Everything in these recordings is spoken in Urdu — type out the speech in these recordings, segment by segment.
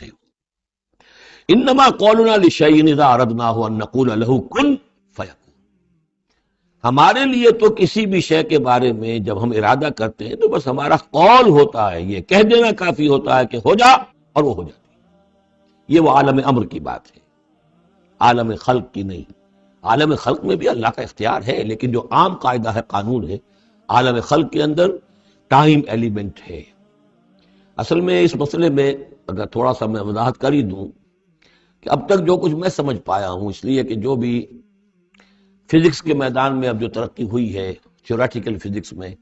تھے. انما قولنا لشیء اذا اردناہ ان نقول له کن فیکون. ہمارے لیے تو کسی بھی شے کے بارے میں جب ہم ارادہ کرتے ہیں تو بس ہمارا قول ہوتا ہے، یہ کہہ دینا کافی ہوتا ہے کہ ہو جا، اور وہ ہو جاتی ہے. یہ وہ عالم امر کی بات ہے، عالم خلق کی نہیں. عالم خلق میں بھی اللہ کا اختیار ہے، لیکن جو عام قاعدہ ہے، قانون ہے، عالم خلق کے اندر ٹائم ایلیمنٹ ہے. اصل میں اس مسئلے میں اگر تھوڑا سا میں وضاحت کر ہی دوں کہ اب تک جو کچھ میں سمجھ پایا ہوں، اس لیے کہ جو بھی فزکس کے میدان میں اب جو ترقی ہوئی ہے، تھیوریٹیکل فزکس میں،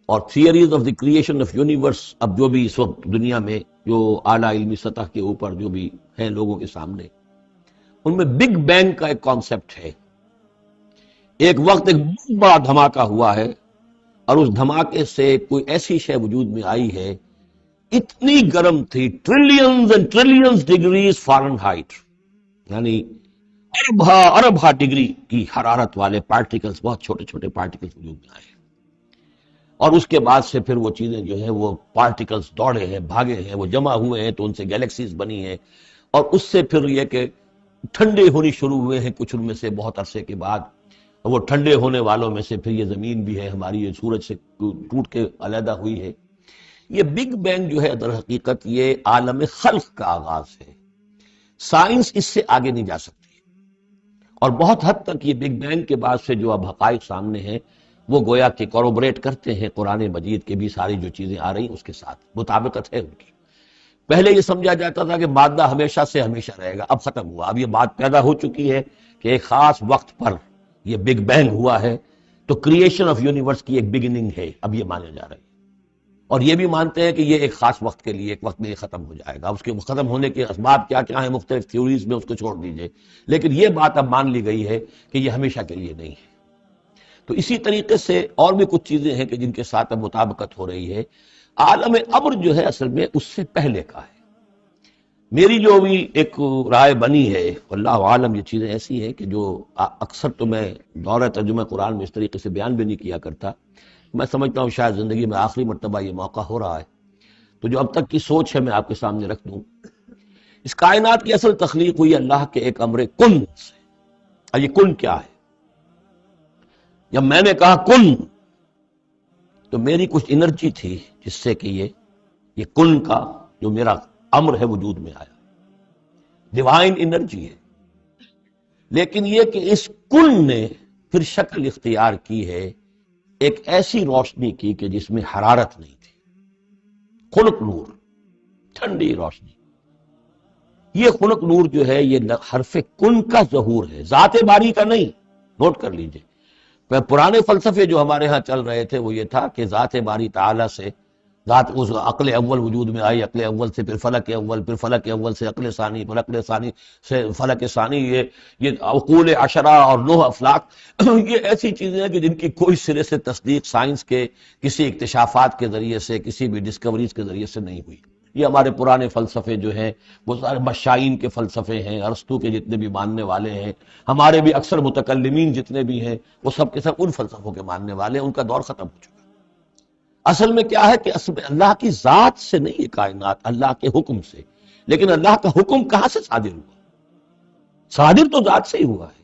اور theories of the creation of universe, اب جو بھی اس وقت دنیا میں جو اعلیٰ علمی سطح کے اوپر جو بھی ہیں لوگوں کے سامنے، ان میں بگ بینگ کا ایک کانسیپٹ ہے. ایک وقت ایک بہت بڑا دھماکہ ہوا ہے، اور اس دھماکے سے کوئی ایسی شے وجود میں آئی ہے اتنی گرم تھی، trillions and trillions degrees foreign height, یعنی ارب ڈگری کی حرارت والے پارٹیکلز، بہت چھوٹے چھوٹے پارٹیکلز وجود میں آئے. اور اس کے بعد سے پھر وہ چیزیں جو ہیں، وہ پارٹیکلز دوڑے ہیں، بھاگے ہیں، وہ جمع ہوئے ہیں تو ان سے گیلیکسیز بنی ہیں. اور اس سے پھر یہ کہ ٹھنڈے ہونی شروع ہوئے ہیں کچھ ان میں سے بہت عرصے کے بعد. اور وہ ٹھنڈے ہونے والوں میں سے پھر یہ زمین بھی ہے ہماری، یہ سورج سے ٹوٹ کے علیحدہ ہوئی ہے. یہ بگ بینگ جو ہے در حقیقت یہ عالم خلق کا آغاز ہے. سائنس اس سے آگے نہیں جا سکتی، اور بہت حد تک یہ بگ بینگ کے بعد سے جو اب حقائق سامنے ہیں وہ گویا کہ کوروبریٹ کرتے ہیں قرآن مجید کے بھی ساری جو چیزیں آ رہی ہیں اس کے ساتھ مطابقت ہے ان کی. پہلے یہ سمجھا جاتا تھا کہ مادہ ہمیشہ سے ہمیشہ رہے گا، اب ختم ہوا. اب یہ بات پیدا ہو چکی ہے کہ ایک خاص وقت پر یہ بگ بینگ ہوا ہے، تو کریشن آف یونیورس کی ایک بگننگ ہے، اب یہ مانا جا رہا ہے. اور یہ بھی مانتے ہیں کہ یہ ایک خاص وقت کے لیے، ایک وقت میں یہ ختم ہو جائے گا. اس کے ختم ہونے کے اسباب کیا کیا ہیں مختلف تھیوریز میں، اس کو چھوڑ دیجئے، لیکن یہ بات اب مان لی گئی ہے کہ یہ ہمیشہ کے لیے نہیں ہے. تو اسی طریقے سے اور بھی کچھ چیزیں ہیں کہ جن کے ساتھ اب مطابقت ہو رہی ہے. عالم امر جو ہے اصل میں اس سے پہلے کا ہے. میری جو بھی ایک رائے بنی ہے، واللہ عالم، یہ چیزیں ایسی ہیں کہ جو اکثر تو میں دورہ ترجمہ قرآن میں اس طریقے سے بیان بھی نہیں کیا کرتا. میں سمجھتا ہوں شاید زندگی میں آخری مرتبہ یہ موقع ہو رہا ہے، تو جو اب تک کی سوچ ہے میں آپ کے سامنے رکھ دوں. اس کائنات کی اصل تخلیق ہوئی اللہ کے ایک امر کن سے. اور یہ کن کیا ہے؟ جب میں نے کہا کن تو میری کچھ انرجی تھی جس سے کہ یہ کن کا جو میرا امر ہے وجود میں آیا. ڈیوائن انرجی ہے. لیکن یہ کہ اس کن نے پھر شکل اختیار کی ہے ایک ایسی روشنی کی کہ جس میں حرارت نہیں تھی. خنک نور، ٹھنڈی روشنی. یہ خنک نور جو ہے یہ حرف کن کا ظہور ہے، ذات باری کا نہیں. نوٹ کر لیجئے، پرانے فلسفے جو ہمارے ہاں چل رہے تھے وہ یہ تھا کہ ذات باری تعالیٰ سے ذات اس عقل اول وجود میں آئی، عقل اول سے پھر فلک اول، پھر فلک اول سے عقل ثانی، پھر عقل ثانی سے فلک ثانی. یہ عقول عشرہ اور 9 افلاک، یہ ایسی چیزیں ہیں کہ جن کی کوئی سرے سے تصدیق سائنس کے کسی اکتشافات کے ذریعے سے، کسی بھی ڈسکوریز کے ذریعے سے نہیں ہوئی. یہ ہمارے پرانے فلسفے جو ہیں وہ سارے مشائین کے فلسفے ہیں، ارسطو کے جتنے بھی ماننے والے ہیں، ہمارے بھی اکثر متکلمین جتنے بھی ہیں وہ سب کے سب ان فلسفوں کے ماننے والے ہیں. ان کا دور ختم ہو چکا. اصل میں کیا ہے کہ اصل میں اللہ کی ذات سے نہیں یہ کائنات، اللہ کے حکم سے. لیکن اللہ کا حکم کہاں سے صادر ہوا؟ صادر تو ذات سے ہی ہوا ہے.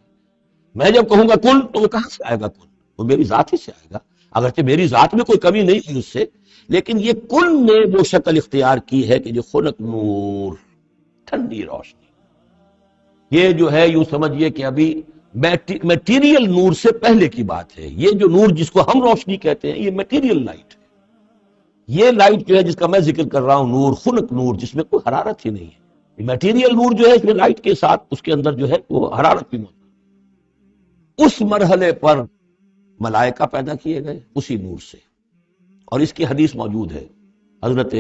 میں جب کہوں گا کن تو وہ کہاں سے آئے گا؟ کن وہ میری ذات ہی سے آئے گا، اگرچہ میری ذات میں کوئی کمی نہیں ہوئی اس سے. لیکن یہ کن نے وہ شکل اختیار کی ہے کہ جو خنک نور، ٹھنڈی روشنی. یہ جو ہے یوں سمجھیے کہ ابھی میٹیریل نور سے پہلے کی بات ہے. یہ جو نور جس کو ہم روشنی کہتے ہیں یہ میٹیریل لائٹ ہے. یہ لائٹ جو ہے جس کا میں ذکر کر رہا ہوں، نور، خنک نور، جس میں کوئی حرارت ہی نہیں ہے. میٹیریل نور جو ہے اس میں لائٹ کے ساتھ اس کے اندر جو ہے وہ حرارت بھی موجود ہے. اس مرحلے پر ملائکہ پیدا کیے گئے اسی نور سے. اور اس کی حدیث موجود ہے حضرت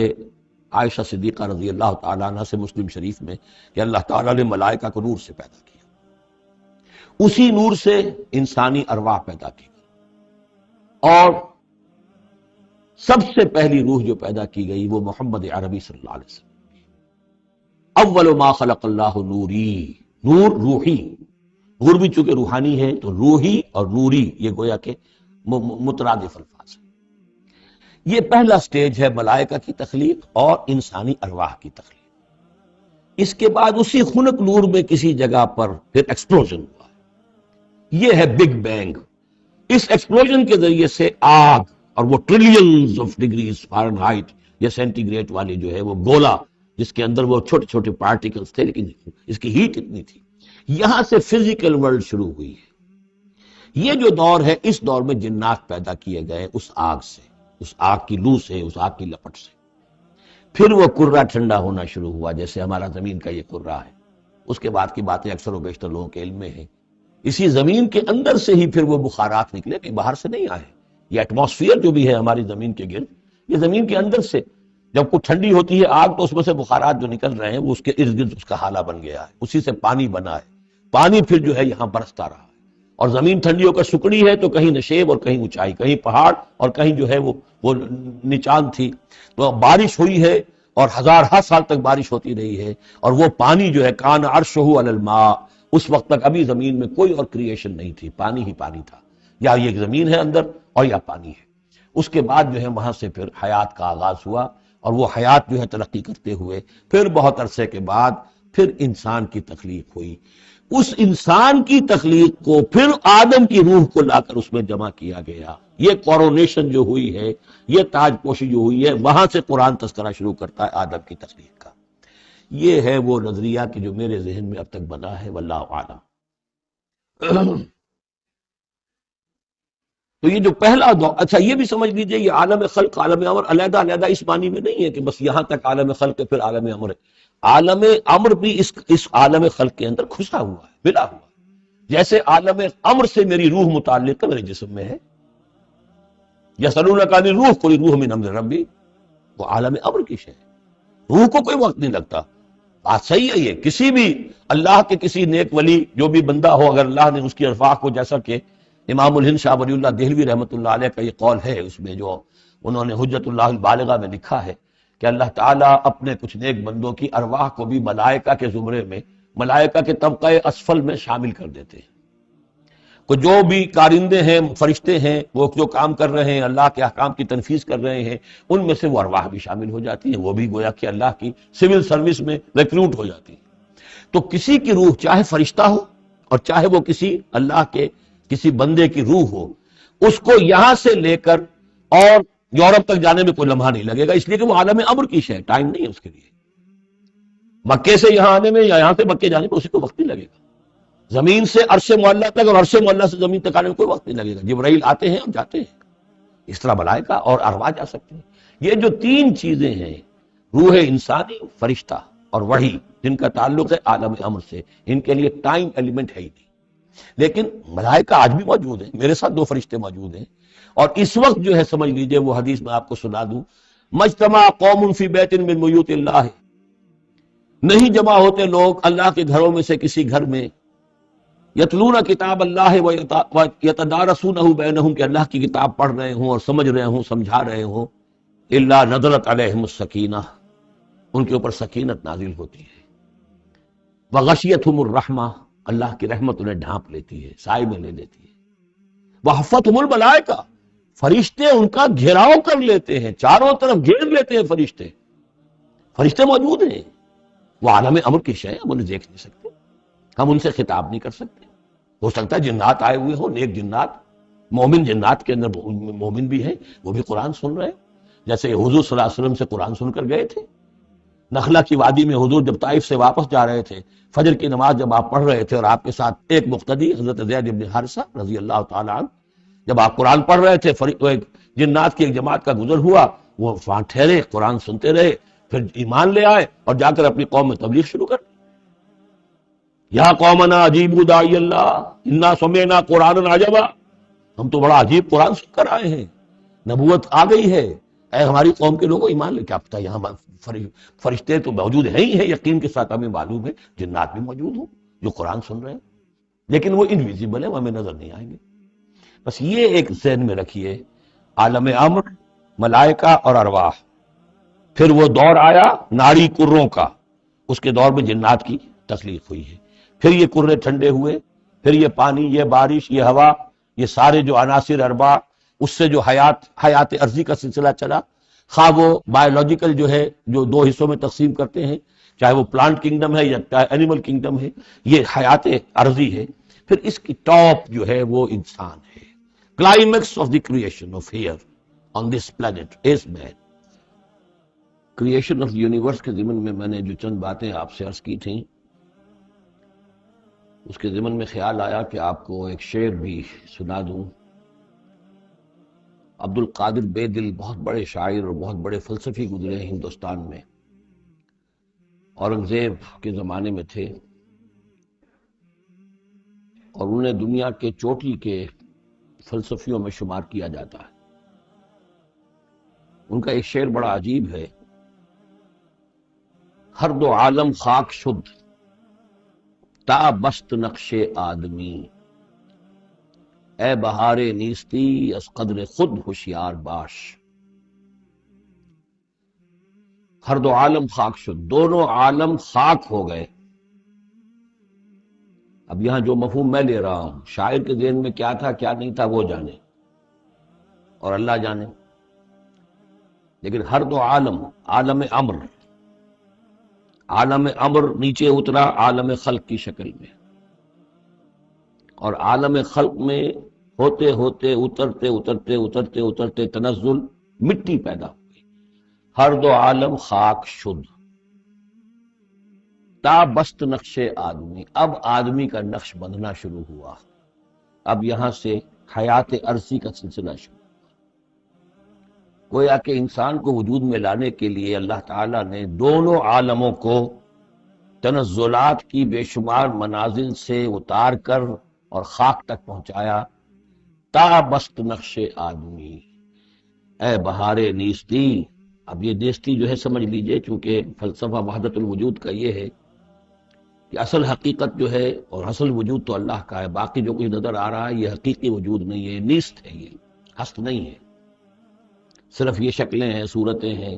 عائشہ صدیقہ رضی اللہ تعالیٰ عنہ سے مسلم شریف میں کہ اللہ تعالیٰ نے ملائکہ کو نور سے پیدا کیا. اسی نور سے انسانی ارواح پیدا کی گئی، اور سب سے پہلی روح جو پیدا کی گئی وہ محمد عربی صلی اللہ علیہ وسلم. اول ما خلق اللہ نوری، نور روحی. نور بھی چونکہ روحانی ہے تو روحی اور نوری یہ گویا کہ مترادف الفاظ ہیں. یہ پہلا سٹیج ہے ملائکہ کی تخلیق اور انسانی ارواح کی تخلیق. اس کے بعد اسی خنک نور میں کسی جگہ پر پھر ایکسپلوژن ہوا. یہ ہے بگ بینگ. اس ایکسپلوژن کے ذریعے سے آگ، اور وہ ٹریلینز آف ڈگریز فارنہائٹ یا سینٹی گریڈ والی جو ہے وہ گولا جس کے اندر وہ چھوٹے چھوٹے پارٹیکلز تھے، لیکن اس کی ہیٹ اتنی تھی. یہاں سے فزیکل ورلڈ شروع ہوئی ہے. یہ جو دور ہے، اس دور میں جنات پیدا کیے گئے اس آگ سے، اس آگ کی لو سے، اس آگ کی لپٹ سے. پھر وہ کرہ ٹھنڈا ہونا شروع ہوا، جیسے ہمارا زمین کا یہ کرہ ہے. اس کے بعد کی باتیں اکثر و بیشتر لوگوں کے علم میں ہیں. اسی زمین کے اندر سے ہی پھر وہ بخارات نکلے، کہ باہر سے نہیں آئے. یہ ایٹماسفیئر جو بھی ہے ہماری زمین کے گرد، یہ زمین کے اندر سے جب کوئی ٹھنڈی ہوتی ہے آگ تو اس میں سے بخارات جو نکل رہے ہیں وہ اس کے ارد گرد اس کا حالہ بن گیا ہے. اسی سے پانی بنا ہے. پانی پھر جو ہے یہاں برستا رہا ہے. اور زمین ٹھنڈی ہو کر سکڑی ہے تو کہیں نشیب اور کہیں اونچائی، کہیں پہاڑ اور کہیں جو ہے وہ نچان تھی. تو بارش ہوئی ہے اور ہزارہ سال تک بارش ہوتی رہی ہے. اور وہ پانی جو ہے کان عرشہ علی الماء، اس وقت تک ابھی زمین میں کوئی اور کریشن نہیں تھی، پانی ہی پانی تھا. یا یہ زمین ہے اندر اور یا پانی ہے. اس کے بعد جو ہے وہاں سے پھر حیات کا آغاز ہوا، اور وہ حیات جو ہے ترقی کرتے ہوئے پھر بہت عرصے کے بعد پھر انسان کی تخلیق ہوئی. اس انسان کی تخلیق کو پھر آدم کی روح کو لا کر اس میں جمع کیا گیا. یہ کورونیشن جو ہوئی ہے، یہ تاج پوشی جو ہوئی ہے، وہاں سے قرآن تذکرہ شروع کرتا ہے آدم کی تخلیق کا. یہ ہے وہ نظریہ کہ جو میرے ذہن میں اب تک بنا ہے، واللہ اعلم. تو یہ جو پہلا دور، اچھا یہ بھی سمجھ لیجئے یہ عالم خلق عالم امر علیحدہ علیحدہ اس معنی میں نہیں ہے کہ بس یہاں تک عالم خلق ہے پھر عالم امر ہے. عالم امر بھی اس عالم خلق کے اندر کھسا ہوا ہے، ملا ہوا ہے. جیسے عالم امر سے میری روح متعلق ہے، میرے جسم میں ہے. یسألونک عن الروح قل الروح من امر ربی، وہ عالم امر کی شے ہے. روح کو کوئی وقت نہیں لگتا. بات صحیح ہے. یہ کسی بھی اللہ کے کسی نیک ولی جو بھی بندہ ہو، اگر اللہ نے اس کی ارواح کو، جیسا کہ امام الہند شاہ ولی اللہ دہلوی رحمۃ اللہ علیہ کا یہ قول ہے، اس میں جو انہوں نے حجت اللہ البالغہ میں لکھا ہے کہ اللہ تعالیٰ اپنے کچھ نیک بندوں کی ارواح کو بھی ملائکہ کے زمرے میں، ملائکہ کے طبقہ اسفل میں شامل کر دیتے ہیں. کہ جو بھی کارندے ہیں، فرشتے ہیں، وہ جو کام کر رہے ہیں، اللہ کے احکام کی تنفیذ کر رہے ہیں، ان میں سے وہ ارواح بھی شامل ہو جاتی ہیں. وہ بھی گویا کہ اللہ کی سول سروس میں ریکروٹ ہو جاتی ہیں. تو کسی کی روح چاہے فرشتہ ہو اور چاہے وہ کسی اللہ کے کسی بندے کی روح ہو، اس کو یہاں سے لے کر اور یورپ تک جانے میں کوئی لمحہ نہیں لگے گا، اس لیے کہ وہ عالم امر کی شے ہے. ٹائم نہیں ہے اس کے لیے. مکے سے یہاں آنے میں یا یہاں سے مکے جانے میں اسی کو وقت نہیں لگے گا. زمین سے عرش معلیٰ تک اور عرش معلیٰ سے زمین تک آنے میں کوئی وقت نہیں لگے گا. جبرائیل آتے ہیں اور جاتے ہیں، اس طرح ملائکہ اور ارواح جا سکتے ہیں. یہ جو تین چیزیں ہیں، روح انسانی، فرشتہ اور وحی، جن کا تعلق ہے عالم امر سے، ان کے لیے ٹائم ایلیمنٹ ہے ہی نہیں. لیکن ملائکہ آج بھی موجود ہیں. میرے ساتھ 2 فرشتے موجود ہیں. اور اس وقت جو ہے سمجھ لیجئے، وہ حدیث میں آپ کو سنا دوں، مجتمع قوم فی بیت من بیوت اللہ، نہیں جمع ہوتے لوگ اللہ کے گھروں میں سے کسی گھر میں، یتلون کتاب اللہ ویتدارسونہ بینہم، کہ اللہ کی کتاب پڑھ رہے ہوں اور سمجھ رہے ہوں، سمجھا رہے ہوں، الا نزلت علیہم السکینہ، ان کے اوپر سکینت نازل ہوتی ہے. وغشیتہم الرحمہ، اللہ کی رحمت انہیں ڈھانپ لیتی ہے، سائے میں لے لیتی ہے. وحفتہم الملائکہ، فرشتے ان کا گھیراؤ کر لیتے ہیں، چاروں طرف گھیر لیتے ہیں فرشتے. فرشتے موجود ہیں. وہ عالم امر کی شے ہے، ہم انہیں دیکھ نہیں سکتے، ہم ان سے خطاب نہیں کر سکتے. ہو سکتا ہے جنات آئے ہوئے ہوں، نیک جنات، مومن جنات کے اندر مومن بھی ہیں، وہ بھی قرآن سن رہے ہیں، جیسے حضور صلی اللہ علیہ وسلم سے قرآن سن کر گئے تھے. نخلہ کی وادی میں حضور جب طائف سے واپس جا رہے تھے، فجر کی نماز جب آپ پڑھ رہے تھے اور آپ کے ساتھ ایک مقتدی حضرت زید بن حارثہ رضی اللہ تعالیٰ عنہ، جب آپ قرآن پڑھ رہے تھے، جنات کی ایک جماعت کا گزر ہوا، وہ وہاں ٹھہرے، قرآن سنتے رہے، پھر ایمان لے آئے اور جا کر اپنی قوم میں تبلیغ شروع کر. یا قومنا اجیبوا داعی اللہ انا سمعنا قرآنا عجبا، ہم تو بڑا عجیب قرآن سن کر آئے ہیں، نبوت آ گئی ہے، اے ہماری قوم کے لوگوں ایمان لے. کیا پتہ یہاں فرشتے تو موجود ہیں ہی ہیں، یقین کے ساتھ ہمیں معلوم ہے جنات بھی موجود ہوں جو قرآن سن رہے ہیں، لیکن وہ انویزیبل ہیں، وہ ہمیں نظر نہیں آئیں گے. بس یہ ایک ذہن میں رکھیے، عالم امر، ملائکہ اور ارواح. پھر وہ دور آیا ناری کروں کا، اس کے دور میں جنات کی تخلیق ہوئی ہے. پھر یہ کرے ٹھنڈے ہوئے، پھر یہ پانی، یہ بارش، یہ ہوا، یہ سارے جو عناصر اربع، اس سے جو حیات ارضی کا سلسلہ چلا. خواہ وہ بایولوجیکل جو ہے، جو 2 حصوں میں تقسیم کرتے ہیں چاہے وہ پلانٹ کنگڈم ہے یا اینیمل کنگڈم ہے، یہ حیات عرضی ہے. پھر اس کی ٹاپ جو ہے وہ انسان ہے. Climax of the creation of here on this planet is man. Creation of universe کے ضمن میں نے جو چند باتیں آپ سے عرض کی تھیں، اس کے ضمن میں خیال آیا کہ آپ کو ایک شعر بھی سنا دوں. عبد القادر بے دل بہت بڑے شاعر اور بہت بڑے فلسفی گزرے ہیں ہندوستان میں. اورنگزیب کے زمانے میں تھے اور انہیں دنیا کے چوٹی کے فلسفیوں میں شمار کیا جاتا ہے. ان کا ایک شعر بڑا عجیب ہے. ہر دو عالم خاک شد تا بست نقش آدمی، اے بہار نیستی از قدر خود ہوشیار باش. ہر دو عالم خاک شد، دونوں عالم خاک ہو گئے. اب یہاں جو مفہوم میں لے رہا ہوں، شاعر کے ذہن میں کیا تھا کیا نہیں تھا وہ جانے اور اللہ جانے. لیکن ہر دو عالم، عالم امر، عالم امر نیچے اترا عالم خلق کی شکل میں، اور عالم خلق میں ہوتے ہوتے اترتے اترتے اترتے اترتے تنزل مٹی پیدا ہو گئی. ہر دو عالم خاک شد تا بست نقش آدمی، اب آدمی کا نقش بندھنا شروع ہوا. اب یہاں سے حیات عرضی کا سلسلہ شروع. گویا کہ انسان کو وجود میں لانے کے لیے اللہ تعالیٰ نے دونوں عالموں کو تنزلات کی بے شمار منازل سے اتار کر اور خاک تک پہنچایا. تا بست نقش آدمی، اے بہار نیستی. اب یہ نیستی جو ہے سمجھ لیجئے، چونکہ فلسفہ وحدت الوجود کا یہ ہے کہ اصل حقیقت جو ہے اور اصل وجود تو اللہ کا ہے، باقی جو کچھ نظر آ رہا ہے یہ حقیقی وجود نہیں ہے، نیست ہے، یہ ہست نہیں ہے. صرف یہ شکلیں ہیں، صورتیں ہیں،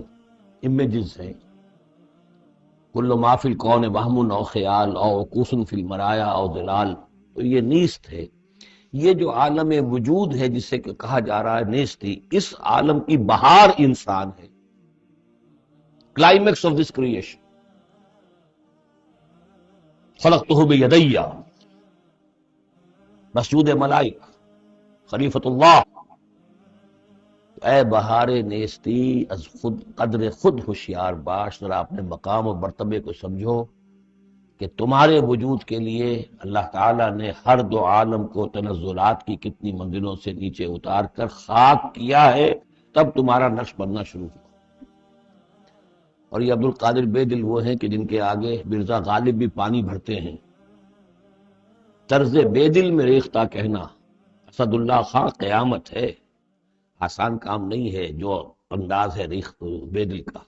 امیجز ہیں. کل ما فی الکون وہم او خیال او عکوس فی المرایا او ظلال. تو یہ نیست ہے. یہ جو عالم وجود ہے جسے کہا جا رہا ہے نیستی، اس عالم کی بہار انسان ہے. Climax of this creation. خلقتہ بیدی، مسجود ملائک، خلیفۃ اللہ. اے بہار نیستی از خود قدر خود ہوشیار باش. ذرا اپنے مقام و مرتبے کو سمجھو کہ تمہارے وجود کے لیے اللہ تعالیٰ نے ہر دو عالم کو تنزلات کی کتنی منزلوں سے نیچے اتار کر خاک کیا ہے، تب تمہارا نقش بننا شروع ہوا. اور یہ عبد القادر بے دل وہ ہیں کہ جن کے آگے مرزا غالب بھی پانی بھرتے ہیں. طرز بے دل میں ریختہ کہنا اسد اللہ خان قیامت ہے. آسان کام نہیں ہے جو انداز ہے ریخت بے دل کا.